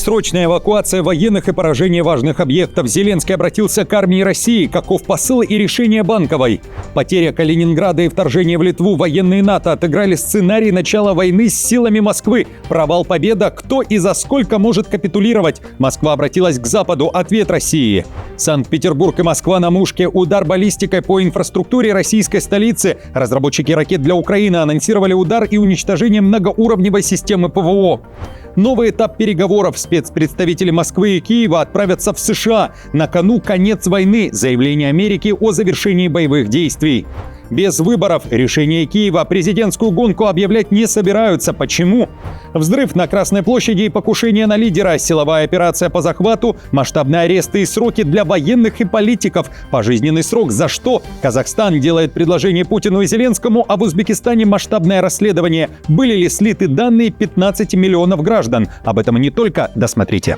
Срочная эвакуация военных и поражение важных объектов. Зеленский обратился к армии России. Каков посыл и решение Банковой? Потеря Калининграда и вторжение в Литву. Военные НАТО отыграли сценарий начала войны с силами Москвы. Провал, победа. Кто и за сколько может капитулировать? Москва обратилась к Западу. Ответ России. Санкт-Петербург и Москва на мушке. Удар баллистикой по инфраструктуре российской столицы. Разработчики ракет для Украины анонсировали удар и уничтожение многоуровневой системы ПВО. Новый этап переговоров. Спецпредставители Москвы и Киева отправятся в США. На кону конец войны. Заявление Америки о завершении боевых действий. Без выборов. Решение Киева. Президентскую гонку объявлять не собираются. Почему? Взрыв на Красной площади и покушение на лидера. Силовая операция по захвату. Масштабные аресты и сроки для военных и политиков. Пожизненный срок за что? Казахстан делает предложение Путину и Зеленскому, а в Узбекистане масштабное расследование. Были ли слиты данные 15 миллионов граждан? Об этом и не только. Досмотрите.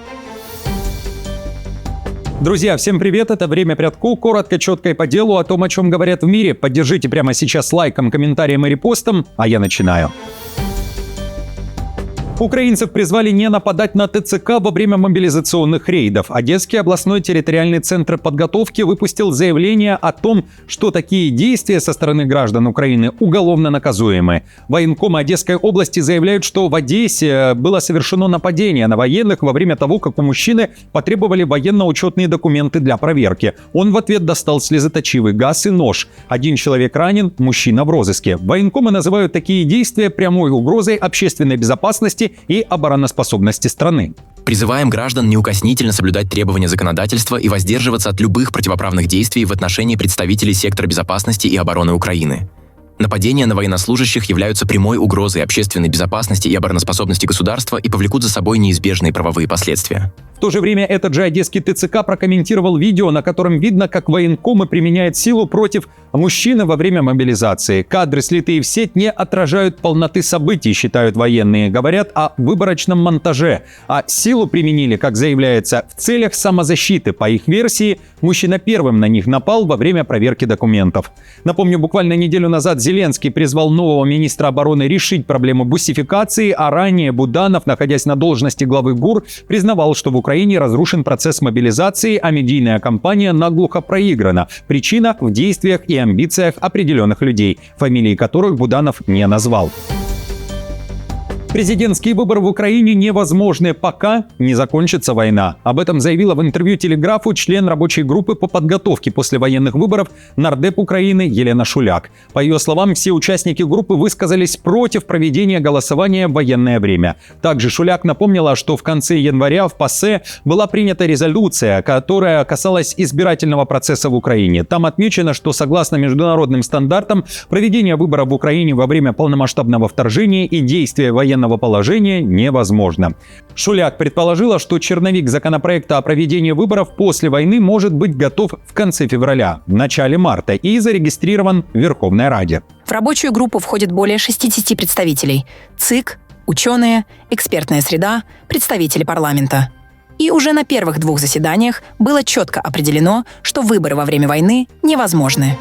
Друзья, всем привет, это «Время Прядку», коротко, четко и по делу о том, о чем говорят в мире. Поддержите прямо сейчас лайком, комментарием и репостом, а я начинаю. Украинцев призвали не нападать на ТЦК во время мобилизационных рейдов. Одесский областной территориальный центр подготовки выпустил заявление о том, что такие действия со стороны граждан Украины уголовно наказуемы. Военкомы Одесской области заявляют, что в Одессе было совершено нападение на военных во время того, как у мужчины потребовали военно-учетные документы для проверки. Он в ответ достал слезоточивый газ и нож. Один человек ранен, мужчина в розыске. Военкомы называют такие действия прямой угрозой общественной безопасности и обороноспособности страны. Призываем граждан неукоснительно соблюдать требования законодательства и воздерживаться от любых противоправных действий в отношении представителей сектора безопасности и обороны Украины. Нападения на военнослужащих являются прямой угрозой общественной безопасности и обороноспособности государства и повлекут за собой неизбежные правовые последствия. В то же время этот же одесский ТЦК прокомментировал видео, на котором видно, как военкомы применяют силу против мужчины во время мобилизации. Кадры, слитые в сеть, не отражают полноты событий, считают военные. Говорят о выборочном монтаже. А силу применили, как заявляется, в целях самозащиты. По их версии, мужчина первым на них напал во время проверки документов. Напомню, буквально неделю назад Зеленский призвал нового министра обороны решить проблему буссификации, а ранее Буданов, находясь на должности главы ГУР, признавал, что в Украине разрушен процесс мобилизации, а медийная кампания наглухо проиграна. Причина в действиях и амбициях определенных людей, фамилии которых Буданов не назвал. Президентские выборы в Украине невозможны, пока не закончится война. Об этом заявила в интервью «Телеграфу» член рабочей группы по подготовке послевоенных выборов нардеп Украины Елена Шуляк. По ее словам, все участники группы высказались против проведения голосования в военное время. Также Шуляк напомнила, что в конце января в ПАСЕ была принята резолюция, которая касалась избирательного процесса в Украине. Там отмечено, что согласно международным стандартам проведение выборов в Украине во время полномасштабного вторжения и действия военного положения невозможно. Шуляк предположила, что черновик законопроекта о проведении выборов после войны может быть готов в конце февраля, в начале марта и зарегистрирован в Верховной Раде. В рабочую группу входит более 60 представителей: ЦИК, ученые, экспертная среда, представители парламента. И уже на первых 2 заседаниях было четко определено, что выборы во время войны невозможны.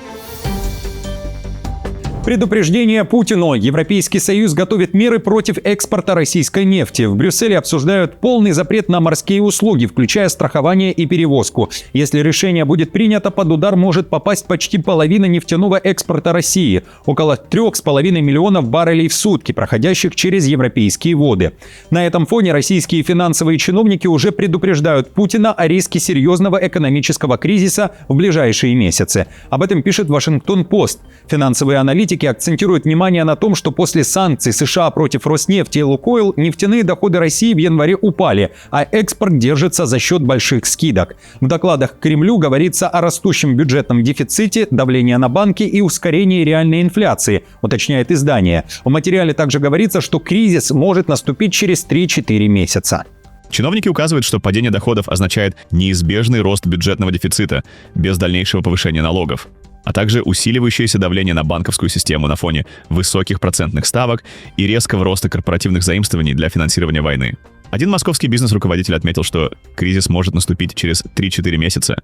Предупреждение Путину. Европейский Союз готовит меры против экспорта российской нефти. В Брюсселе обсуждают полный запрет на морские услуги, включая страхование и перевозку. Если решение будет принято, под удар может попасть почти половина нефтяного экспорта России. Около 3,5 миллионов баррелей в сутки, проходящих через европейские воды. На этом фоне российские финансовые чиновники уже предупреждают Путина о риске серьезного экономического кризиса в ближайшие месяцы. Об этом пишет Вашингтон-Пост. Финансовые аналитики акцентируют внимание на том, что после санкций США против Роснефти и Лукойл нефтяные доходы России в январе упали, а экспорт держится за счет больших скидок. В докладах к Кремлю говорится о растущем бюджетном дефиците, давлении на банки и ускорении реальной инфляции, уточняет издание. В материале также говорится, что кризис может наступить через 3-4 месяца. Чиновники указывают, что падение доходов означает неизбежный рост бюджетного дефицита без дальнейшего повышения налогов, а также усиливающееся давление на банковскую систему на фоне высоких процентных ставок и резкого роста корпоративных заимствований для финансирования войны. Один московский бизнес-руководитель отметил, что кризис может наступить через 3-4 месяца,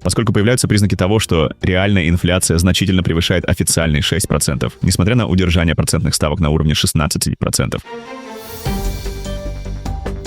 поскольку появляются признаки того, что реальная инфляция значительно превышает официальные 6%, несмотря на удержание процентных ставок на уровне 16%.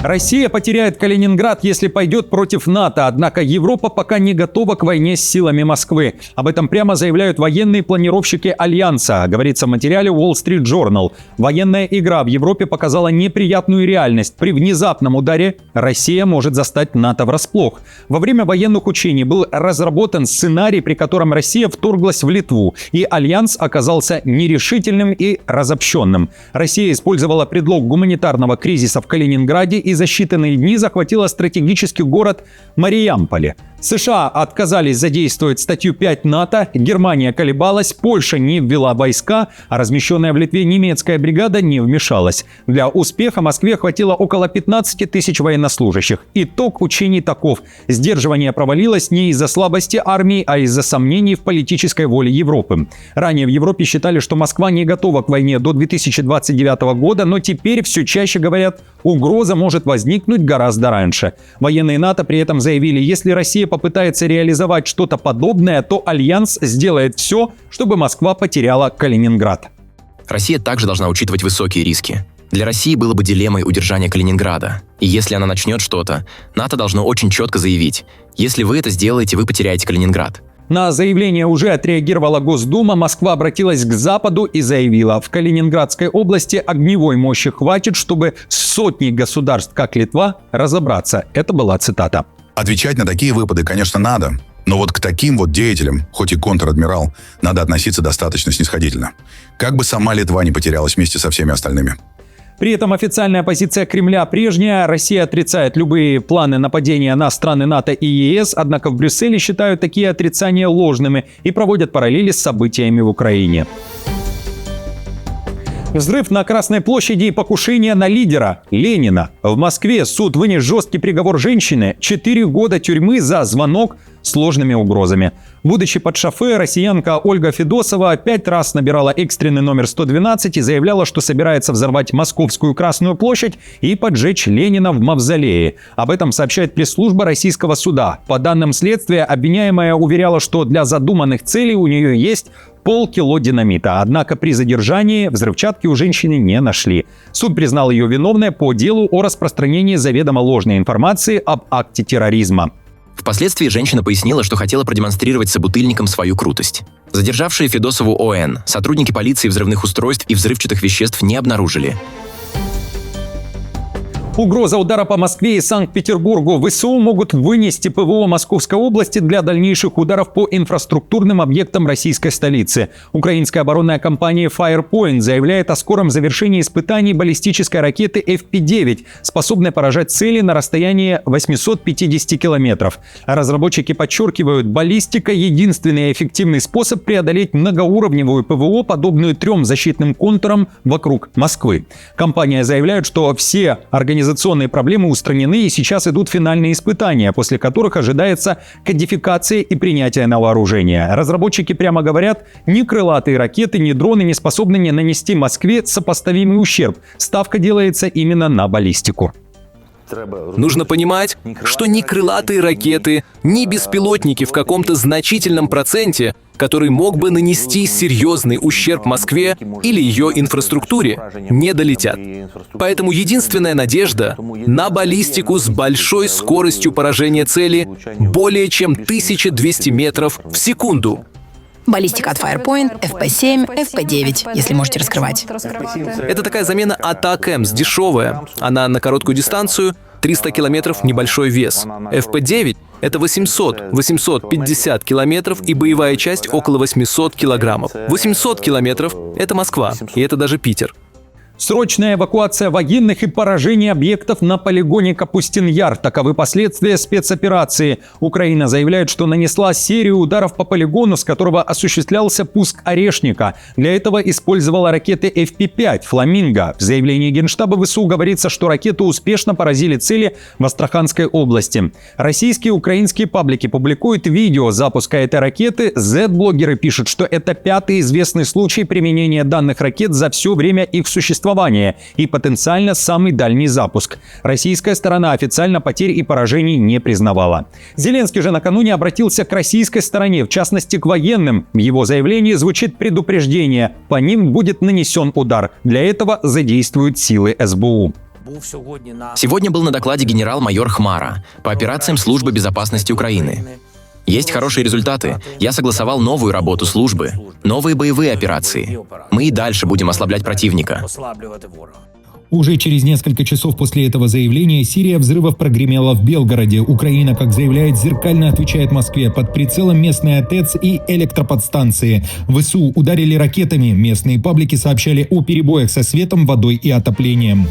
Россия потеряет Калининград, если пойдет против НАТО, однако Европа пока не готова к войне с силами Москвы. Об этом прямо заявляют военные планировщики Альянса, говорится в материале Wall Street Journal. Военная игра в Европе показала неприятную реальность. При внезапном ударе Россия может застать НАТО врасплох. Во время военных учений был разработан сценарий, при котором Россия вторглась в Литву, и Альянс оказался нерешительным и разобщенным. Россия использовала предлог гуманитарного кризиса в Калининграде и за считанные дни захватила стратегический город Мариамполе. США отказались задействовать статью 5 НАТО, Германия колебалась, Польша не ввела войска, а размещенная в Литве немецкая бригада не вмешалась. Для успеха Москве хватило около 15 тысяч военнослужащих. Итог учений таков. Сдерживание провалилось не из-за слабости армии, а из-за сомнений в политической воле Европы. Ранее в Европе считали, что Москва не готова к войне до 2029 года, но теперь все чаще говорят, угроза может возникнуть гораздо раньше. Военные НАТО при этом заявили, если Россия попытается реализовать что-то подобное, то Альянс сделает все, чтобы Москва потеряла Калининград. Россия также должна учитывать высокие риски. Для России было бы дилеммой удержания Калининграда. И если она начнет что-то, НАТО должно очень четко заявить: если вы это сделаете, вы потеряете Калининград. На заявление уже отреагировала Госдума. Москва обратилась к Западу и заявила, в Калининградской области огневой мощи хватит, чтобы с сотней государств, как Литва, разобраться. Это была цитата. Отвечать на такие выпады, конечно, надо. Но вот к таким вот деятелям, хоть и контр-адмирал, надо относиться достаточно снисходительно. Как бы сама Литва не потерялась вместе со всеми остальными. При этом официальная позиция Кремля прежняя. Россия отрицает любые планы нападения на страны НАТО и ЕС, однако в Брюсселе считают такие отрицания ложными и проводят параллели с событиями в Украине. Взрыв на Красной площади и покушение на лидера Ленина. В Москве суд вынес жесткий приговор женщине – 4 года тюрьмы за звонок с ложными угрозами. Будучи под шофе, россиянка Ольга Федосова 5 раз набирала экстренный номер 112 и заявляла, что собирается взорвать Московскую Красную площадь и поджечь Ленина в мавзолее. Об этом сообщает пресс-служба российского суда. По данным следствия, обвиняемая уверяла, что для задуманных целей у нее есть полкило динамита. Однако при задержании взрывчатки у женщины не нашли. Суд признал ее виновной по делу о распространении заведомо ложной информации об акте терроризма. Впоследствии женщина пояснила, что хотела продемонстрировать собутыльникам свою крутость. Задержавшие Федосову ОН сотрудники полиции взрывных устройств и взрывчатых веществ не обнаружили. Угроза удара по Москве и Санкт-Петербургу. ВСУ могут вынести ПВО Московской области для дальнейших ударов по инфраструктурным объектам российской столицы. Украинская оборонная компания Firepoint заявляет о скором завершении испытаний баллистической ракеты FP-9, способной поражать цели на расстоянии 850 километров. Разработчики подчеркивают, баллистика – единственный эффективный способ преодолеть многоуровневую ПВО, подобную 3 защитным контурам вокруг Москвы. Компания заявляет, что все организационные проблемы устранены и сейчас идут финальные испытания, после которых ожидается кодификация и принятие на вооружение. Разработчики прямо говорят, ни крылатые ракеты, ни дроны не способны не нанести Москве сопоставимый ущерб. Ставка делается именно на баллистику. Нужно понимать, что ни крылатые ракеты, ни беспилотники в каком-то значительном проценте, который мог бы нанести серьезный ущерб Москве или ее инфраструктуре, не долетят. Поэтому единственная надежда на баллистику с большой скоростью поражения цели более чем 1200 метров в секунду. Баллистика от Firepoint, FP7, FP9, если можете раскрывать. Это такая замена ATACMS, дешевая. Она на короткую дистанцию, 300 километров, небольшой вес. FP9 — это 800-850 километров и боевая часть около 800 килограммов. 800 километров — это Москва, и это даже Питер. Срочная эвакуация военных и поражение объектов на полигоне Капустин-Яр. Таковы последствия спецоперации. Украина заявляет, что нанесла серию ударов по полигону, с которого осуществлялся пуск «Орешника». Для этого использовала ракеты FP-5 «Фламинго». В заявлении Генштаба ВСУ говорится, что ракеты успешно поразили цели в Астраханской области. Российские и украинские паблики публикуют видео запуска этой ракеты. Z-блогеры пишут, что это 5-й известный случай применения данных ракет за все время их существования и потенциально самый дальний запуск. Российская сторона официально потерь и поражений не признавала. Зеленский же накануне обратился к российской стороне, в частности к военным. В его заявлении звучит предупреждение: по ним будет нанесен удар. Для этого задействуют силы СБУ. Сегодня был на докладе генерал-майор Хмара по операциям Службы безопасности Украины. Есть хорошие результаты. Я согласовал новую работу службы, новые боевые операции. Мы и дальше будем ослаблять противника. Уже через несколько часов после этого заявления серия взрывов прогремела в Белгороде. Украина, как заявляет, зеркально отвечает Москве. Под прицелом местные ТЭЦ и электроподстанции. ВСУ ударили ракетами. Местные паблики сообщали о перебоях со светом, водой и отоплением.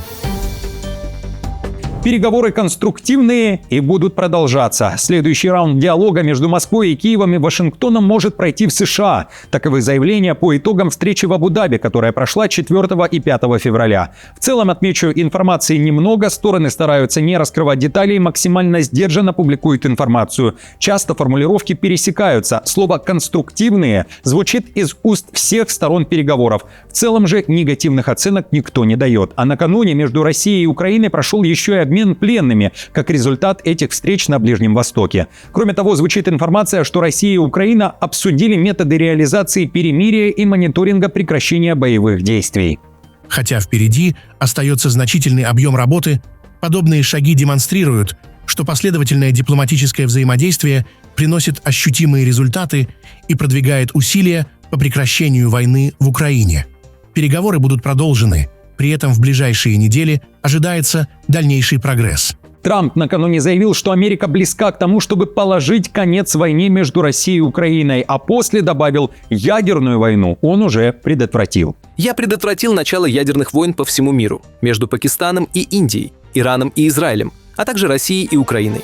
Переговоры конструктивные и будут продолжаться. Следующий раунд диалога между Москвой и Киевом и Вашингтоном может пройти в США. Таковы заявления по итогам встречи в Абу-Даби, которая прошла 4 и 5 февраля. В целом, отмечу, информации немного, стороны стараются не раскрывать детали и максимально сдержанно публикуют информацию. Часто формулировки пересекаются. Слово «конструктивные» звучит из уст всех сторон переговоров. В целом же негативных оценок никто не дает. А накануне между Россией и Украиной прошел еще и обмен пленными, как результат этих встреч на Ближнем Востоке. Кроме того, звучит информация, что Россия и Украина обсудили методы реализации перемирия и мониторинга прекращения боевых действий. Хотя впереди остается значительный объем работы, подобные шаги демонстрируют, что последовательное дипломатическое взаимодействие приносит ощутимые результаты и продвигает усилия по прекращению войны в Украине. Переговоры будут продолжены. При этом в ближайшие недели ожидается дальнейший прогресс. Трамп накануне заявил, что Америка близка к тому, чтобы положить конец войне между Россией и Украиной, а после добавил, ядерную войну он уже предотвратил. Я предотвратил начало ядерных войн по всему миру между Пакистаном и Индией, Ираном и Израилем, а также Россией и Украиной.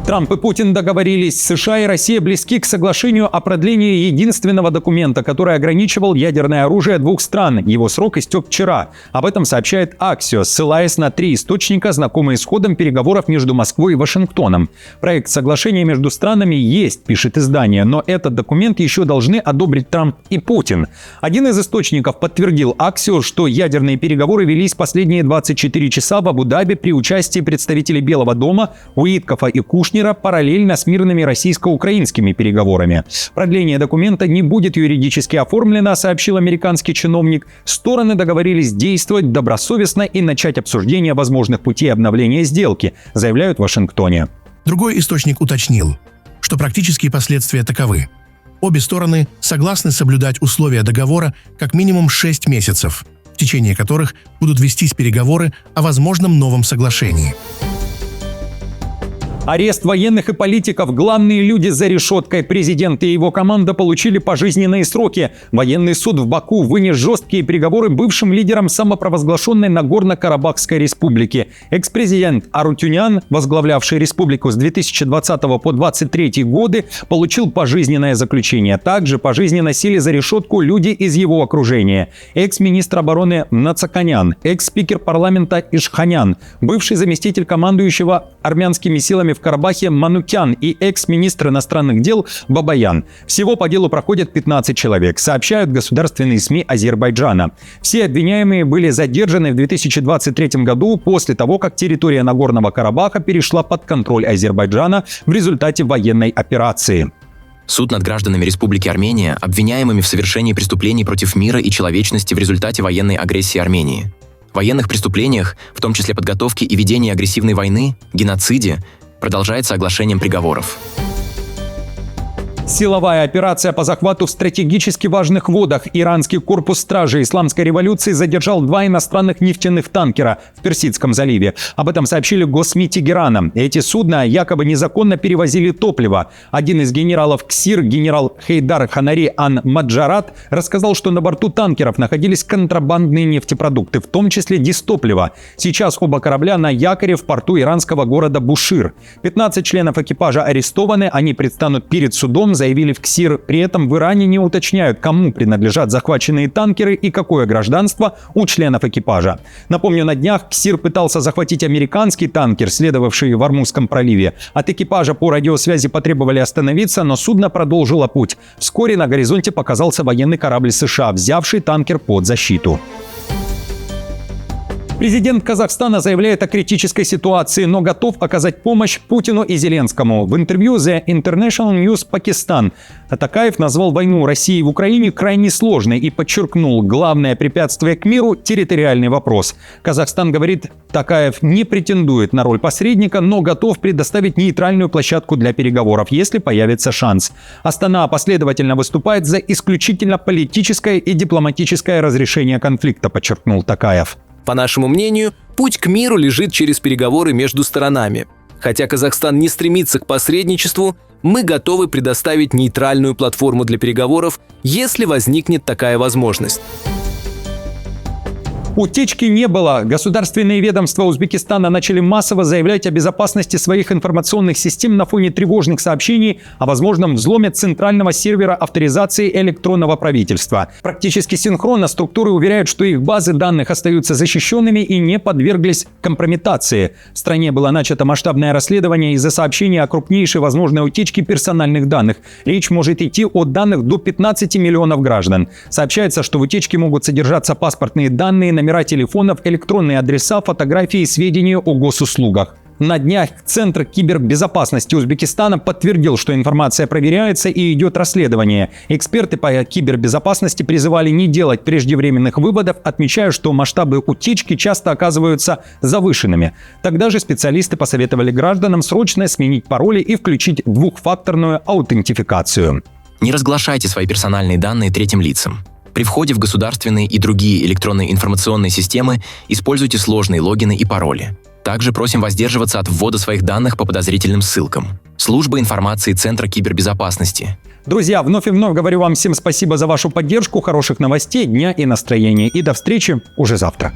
Трамп и Путин договорились. США и Россия близки к соглашению о продлении единственного документа, который ограничивал ядерное оружие двух стран. Его срок истек вчера. Об этом сообщает Axios, ссылаясь на 3 источника, знакомые с ходом переговоров между Москвой и Вашингтоном. Проект соглашения между странами есть, пишет издание, но этот документ еще должны одобрить Трамп и Путин. Один из источников подтвердил Axios, что ядерные переговоры велись последние 24 часа в Абу-Даби при участии представителей Белого дома, Уиткофа и Кушнера, параллельно с мирными российско-украинскими переговорами. Продление документа не будет юридически оформлено, сообщил американский чиновник. Стороны договорились действовать добросовестно и начать обсуждение возможных путей обновления сделки, заявляют в Вашингтоне. Другой источник уточнил, что практические последствия таковы. Обе стороны согласны соблюдать условия договора как минимум 6 месяцев, в течение которых будут вестись переговоры о возможном новом соглашении. Арест военных и политиков. Главные люди за решеткой. Президент и его команда получили пожизненные сроки. Военный суд в Баку вынес жесткие приговоры бывшим лидерам самопровозглашенной Нагорно-Карабахской республики. Экс-президент Арутюнян, возглавлявший республику с 2020 по 2023 годы, получил пожизненное заключение. Также пожизненно сели за решетку люди из его окружения. Экс-министр обороны Нацаканян, экс-спикер парламента Ишханян, бывший заместитель командующего армянскими силами в Карабахе Манукян и экс-министр иностранных дел Бабаян. Всего по делу проходят 15 человек, сообщают государственные СМИ Азербайджана. Все обвиняемые были задержаны в 2023 году после того, как территория Нагорного Карабаха перешла под контроль Азербайджана в результате военной операции. Суд над гражданами Республики Армения, обвиняемыми в совершении преступлений против мира и человечности в результате военной агрессии Армении. Военных преступлениях, в том числе подготовке и ведении агрессивной войны, геноциде, продолжается оглашением приговоров. Силовая операция по захвату в стратегически важных водах. Иранский корпус стражи исламской революции задержал 2 иностранных нефтяных танкера в Персидском заливе. Об этом сообщили госсми Тегерана. Эти судна якобы незаконно перевозили топливо. Один из генералов КСИР, генерал Хейдар Ханари Ан-Маджарат, рассказал, что на борту танкеров находились контрабандные нефтепродукты, в том числе дистопливо. Сейчас оба корабля на якоре в порту иранского города Бушир. 15 членов экипажа арестованы, они предстанут перед судом, заявили в КСИР. При этом в Иране не уточняют, кому принадлежат захваченные танкеры и какое гражданство у членов экипажа. Напомню, на днях КСИР пытался захватить американский танкер, следовавший в Ормузском проливе. От экипажа по радиосвязи потребовали остановиться, но судно продолжило путь. Вскоре на горизонте показался военный корабль США, взявший танкер под защиту. Президент Казахстана заявляет о критической ситуации, но готов оказать помощь Путину и Зеленскому. В интервью The International News Pakistan Токаев назвал войну России в Украине крайне сложной и подчеркнул, главное препятствие к миру – территориальный вопрос. Казахстан, говорит Токаев, не претендует на роль посредника, но готов предоставить нейтральную площадку для переговоров, если появится шанс. Астана последовательно выступает за исключительно политическое и дипломатическое разрешение конфликта, подчеркнул Токаев. По нашему мнению, путь к миру лежит через переговоры между сторонами. Хотя Казахстан не стремится к посредничеству, мы готовы предоставить нейтральную платформу для переговоров, если возникнет такая возможность. Утечки не было. Государственные ведомства Узбекистана начали массово заявлять о безопасности своих информационных систем на фоне тревожных сообщений о возможном взломе центрального сервера авторизации электронного правительства. Практически синхронно структуры уверяют, что их базы данных остаются защищенными и не подверглись компрометации. В стране было начато масштабное расследование из-за сообщения о крупнейшей возможной утечке персональных данных. Речь может идти о данных до 15 миллионов граждан. Сообщается, что в утечке могут содержаться паспортные данные, номера телефонов, электронные адреса, фотографии и сведения о госуслугах. На днях Центр кибербезопасности Узбекистана подтвердил, что информация проверяется и идет расследование. Эксперты по кибербезопасности призывали не делать преждевременных выводов, отмечая, что масштабы утечки часто оказываются завышенными. Тогда же специалисты посоветовали гражданам срочно сменить пароли и включить двухфакторную аутентификацию. Не разглашайте свои персональные данные третьим лицам. При входе в государственные и другие электронные информационные системы используйте сложные логины и пароли. Также просим воздерживаться от ввода своих данных по подозрительным ссылкам. Служба информации Центра кибербезопасности. Друзья, вновь и вновь говорю вам всем спасибо за вашу поддержку, хороших новостей, дня и настроения. И до встречи уже завтра.